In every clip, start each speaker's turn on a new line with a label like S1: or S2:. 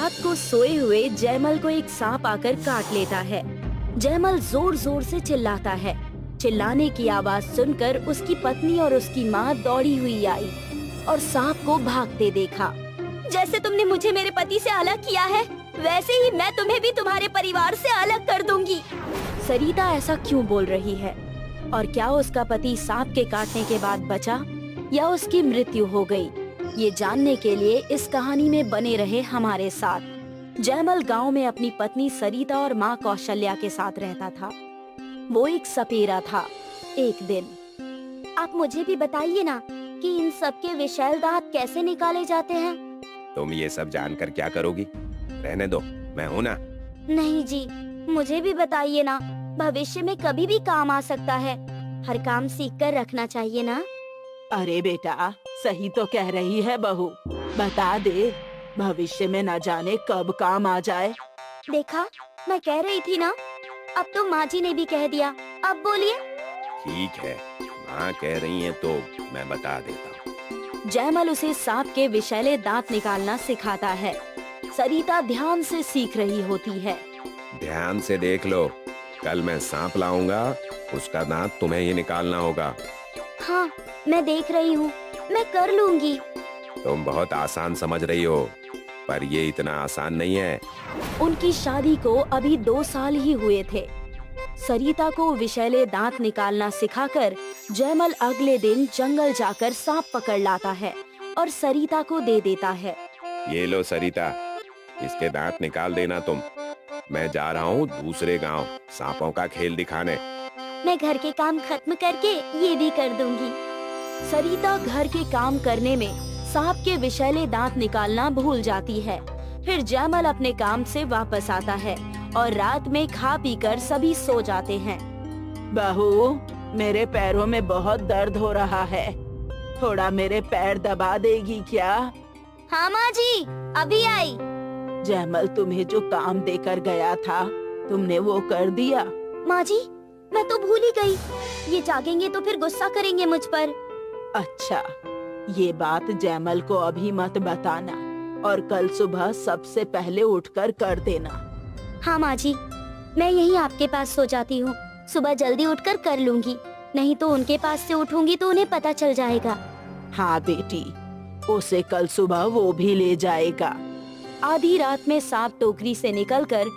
S1: रात को सोए हुए जयमल को एक सांप आकर काट लेता है। जयमल जोर जोर से चिल्लाता है। चिल्लाने की आवाज सुनकर उसकी पत्नी और उसकी माँ दौड़ी हुई आई और सांप को भागते देखा। जैसे तुमने मुझे मेरे पति से अलग किया है, वैसे ही मैं तुम्हें भी तुम्हारे परिवार से अलग कर दूंगी। सरिता ऐसा क्यों बोल रही है और क्या उसका पति सांप के काटने के बाद बचा या उसकी मृत्यु हो गई? ये जानने के लिए इस कहानी में बने रहे हमारे साथ। जयमल गांव में अपनी पत्नी सरिता और माँ कौशल्या के साथ रहता था। वो एक सपेरा था। एक दिन आप मुझे भी बताइए ना कि इन सब के विषैल दांत कैसे निकाले जाते हैं।
S2: तुम ये सब जानकर क्या करोगी? रहने दो, मैं हूँ ना।
S1: नहीं जी, मुझे भी बताइए ना, भविष्य में कभी भी काम आ सकता है। हर काम सीख कर रखना चाहिए ना।
S3: अरे बेटा, सही तो कह रही है बहू, बता दे, भविष्य में न जाने कब काम आ जाए।
S1: देखा, मैं कह रही थी ना। अब तो माँ जी ने भी कह दिया, अब बोलिए।
S2: ठीक है, माँ कह रही है तो मैं बता देता हूँ।
S1: जयमल उसे सांप के विषैले दांत निकालना सिखाता है। सरिता ध्यान से सीख रही होती है।
S2: ध्यान से देख लो, कल मैं सांप लाऊंगा, उसका दांत तुम्हें ही निकालना होगा।
S1: हाँ, मैं देख रही हूँ, मैं कर लूंगी।
S2: तुम बहुत आसान समझ रही हो, पर ये इतना आसान नहीं है।
S1: उनकी शादी को अभी 2 साल ही हुए थे। सरिता को विषैले दांत निकालना सिखाकर जयमल अगले दिन जंगल जाकर सांप पकड़ लाता है और सरिता को दे देता है।
S2: ये लो सरिता, इसके दांत निकाल देना तुम। मैं जा रहा हूँ दूसरे गांव सांपों का खेल दिखाने।
S1: मैं घर के काम खत्म करके ये भी कर दूंगी। सरिता घर के काम करने में सांप के विषैले दांत निकालना भूल जाती है। फिर जयमल अपने काम से वापस आता है और रात में खा पी कर सभी सो जाते हैं।
S3: बहू, मेरे पैरों में बहुत दर्द हो रहा है, थोड़ा मेरे पैर दबा देगी क्या?
S1: हाँ माँ जी, अभी आई।
S3: जयमल तुम्हें जो काम देकर गया था, तुमने वो कर दिया?
S1: माँ जी, मैं तो भूल ही गई। ये जागेंगे तो फिर गुस्सा करेंगे मुझ पर।
S3: अच्छा, ये बात जयमल को अभी मत बताना और कल सुबह सबसे पहले उठकर कर देना।
S1: हाँ माँ जी, मैं यहीं आपके पास सो जाती हूँ। सुबह जल्दी उठकर कर लूंगी, नहीं तो उनके पास से उठूंगी तो उन्हें पता चल जाएगा।
S3: हाँ बेटी, उसे कल सुबह वो भी ले जाएगा।
S1: आधी रात में सांप टोकरी से निकलकर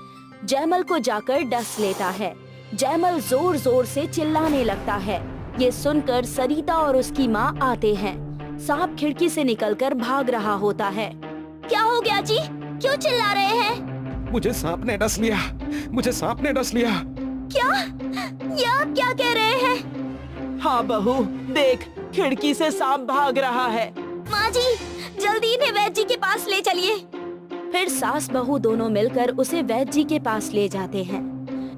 S1: जयमल को जाकर डस लेता है। जयमल जोर जोर से चिल्लाने लगता है। ये सुनकर सरिता और उसकी माँ आते हैं। सांप खिड़की से निकलकर भाग रहा होता है। क्या हो गया जी, क्यों चिल्ला रहे हैं?
S2: मुझे सांप ने डस लिया, मुझे सांप ने डस लिया।
S1: क्या? ये आप क्या कह रहे हैं?
S3: हाँ बहू, देख, खिड़की से सांप भाग रहा है।
S1: माँ जी, जल्दी इन्हें वैद्य जी के पास ले चलिए। फिर सास बहू दोनों मिलकर उसे वैद्य जी के पास ले जाते हैं,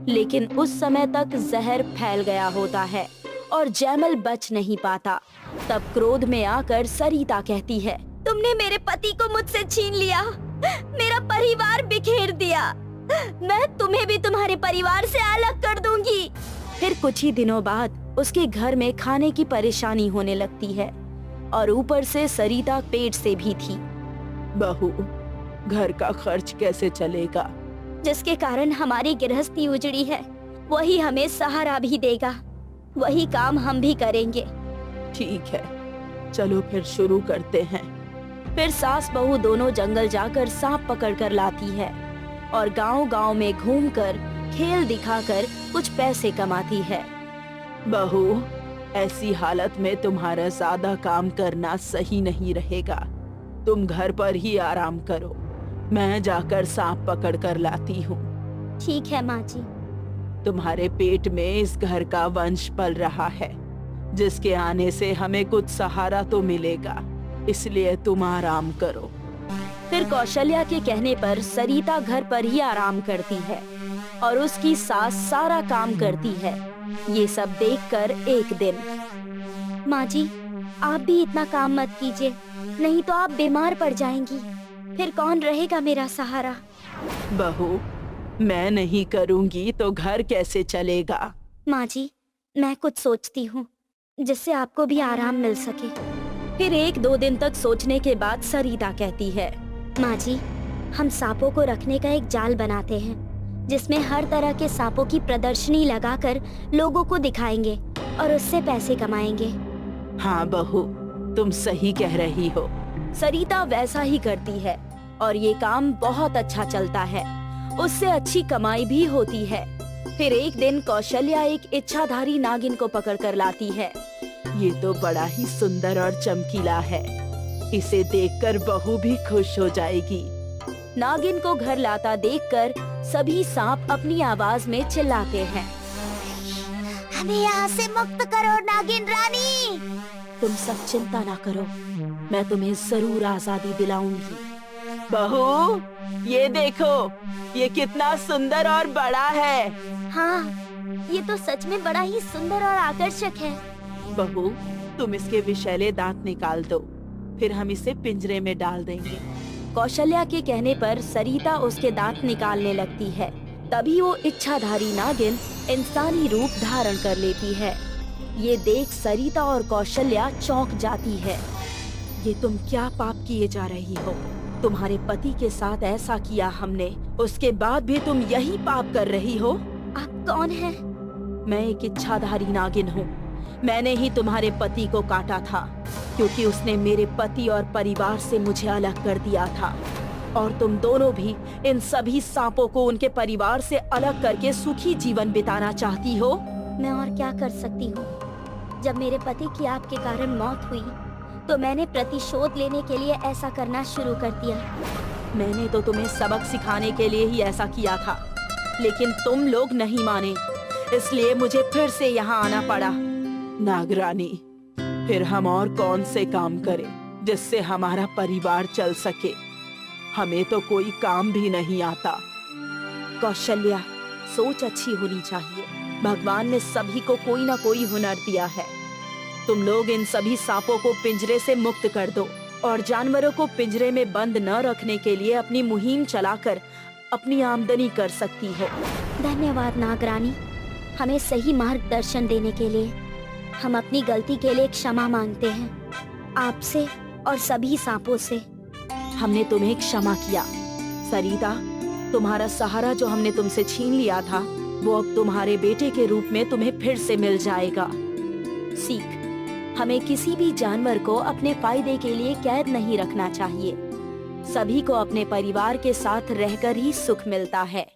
S1: लेकिन उस समय तक जहर फैल गया होता है और जयमल बच नहीं पाता। तब क्रोध में आकर सरिता कहती है, तुमने मेरे पति को मुझसे छीन लिया, मेरा परिवार बिखेर दिया। मैं तुम्हें भी तुम्हारे परिवार से अलग कर दूंगी। फिर कुछ ही दिनों बाद उसके घर में खाने की परेशानी होने लगती है और ऊपर से सरिता पेट से भी थी।
S3: बहू, घर का खर्च कैसे चलेगा?
S1: जिसके कारण हमारी गृहस्थी उजड़ी है, वही हमें सहारा भी देगा। वही काम हम भी करेंगे।
S3: ठीक है, चलो फिर शुरू करते हैं।
S1: फिर सास बहू दोनों जंगल जाकर सांप पकड़ कर लाती है और गांव-गांव में घूमकर खेल दिखाकर कुछ पैसे कमाती है।
S3: बहू, ऐसी हालत में तुम्हारा ज्यादा काम करना सही नहीं रहेगा। तुम घर पर ही आराम करो, मैं जाकर सांप पकड़ कर लाती हूँ।
S1: ठीक है माँ जी।
S3: तुम्हारे पेट में इस घर का वंश पल रहा है, जिसके आने से हमें कुछ सहारा तो मिलेगा, इसलिए तुम आराम करो।
S1: फिर कौशल्या के कहने पर सरिता घर पर ही आराम करती है और उसकी सास सारा काम करती है। ये सब देखकर एक दिन, माँ जी, आप भी इतना काम मत कीजिए, नहीं तो आप बीमार पड़ जाएंगी। फिर कौन रहेगा मेरा सहारा?
S3: बहू, मैं नहीं करूँगी तो घर कैसे चलेगा?
S1: माँ जी, मैं कुछ सोचती हूँ जिससे आपको भी आराम मिल सके। फिर 1-2 दिन तक सोचने के बाद सरिता कहती है, माँ जी,
S4: हम सांपों को रखने का एक जाल बनाते हैं जिसमें हर तरह के सांपों की प्रदर्शनी लगाकर लोगों को दिखाएंगे और उससे पैसे कमाएंगे।
S3: हाँ बहू, तुम सही कह रही हो।
S1: सरिता वैसा ही करती है और ये काम बहुत अच्छा चलता है। उससे अच्छी कमाई भी होती है। फिर एक दिन कौशल्या एक इच्छाधारी नागिन को पकड़ कर लाती है।
S3: ये तो बड़ा ही सुंदर और चमकीला है। इसे देखकर बहू भी खुश हो जाएगी।
S1: नागिन को घर लाता देखकर सभी सांप अपनी आवाज में चिल्लाते हैं।
S4: हमें यहाँ से मुक्त करो नागिन रानी।
S3: तुम सब चिंता ना करो, मैं तुम्हें जरूर आजादी दिलाऊंगी। बहू, ये देखो, ये कितना सुंदर और बड़ा है।
S4: हाँ, ये तो सच में बड़ा ही सुंदर और आकर्षक है।
S3: बहू, तुम इसके विषैले दांत निकाल दो, फिर हम इसे पिंजरे में डाल देंगे।
S1: कौशल्या के कहने पर सरिता उसके दांत निकालने लगती है। तभी वो इच्छाधारी नागिन इंसानी रूप धारण कर लेती है। ये देख सरिता और कौशल्या चौंक जाती है।
S3: ये तुम क्या पाप किए जा रही हो? तुम्हारे पति के साथ ऐसा किया हमने, उसके बाद भी तुम यही पाप कर रही हो?
S4: आप कौन हैं?
S3: मैं एक इच्छाधारी नागिन हूँ। मैंने ही तुम्हारे पति को काटा था क्योंकि उसने मेरे पति और परिवार से मुझे अलग कर दिया था। और तुम दोनों भी इन सभी सांपों को उनके परिवार से अलग करके सुखी जीवन बिताना चाहती हो।
S4: मैं और क्या कर सकती हूँ? जब मेरे पति की आपके कारण मौत हुई तो मैंने प्रतिशोध लेने के लिए ऐसा करना शुरू कर दिया।
S3: मैंने तो तुम्हें सबक सिखाने के लिए ही ऐसा किया था, लेकिन तुम लोग नहीं माने, इसलिए मुझे फिर से यहाँ आना पड़ा। नागरानी, फिर हम और कौन से काम करें जिससे हमारा परिवार चल सके? हमें तो कोई काम भी नहीं आता। कौशल्या, सोच अच्छी होनी चाहिए। भगवान ने सभी को कोई ना कोई हुनर दिया है। तुम लोग इन सभी सांपों को पिंजरे से मुक्त कर दो और जानवरों को पिंजरे में बंद न रखने के लिए अपनी मुहिम चलाकर अपनी आमदनी कर सकती हो।
S4: धन्यवाद नागरानी, हमें सही मार्गदर्शन देने के लिए। हम अपनी गलती के लिए क्षमा मांगते हैं, आपसे और सभी सांपों से।
S3: हमने तुम्हें क्षमा किया। सरिता, तुम्हारा सहारा जो हमने तुमसे छीन लिया था, वो अब तुम्हारे बेटे के रूप में तुम्हें फिर से मिल जाएगा।
S1: सीख, हमें किसी भी जानवर को अपने फायदे के लिए कैद नहीं रखना चाहिए। सभी को अपने परिवार के साथ रहकर ही सुख मिलता है।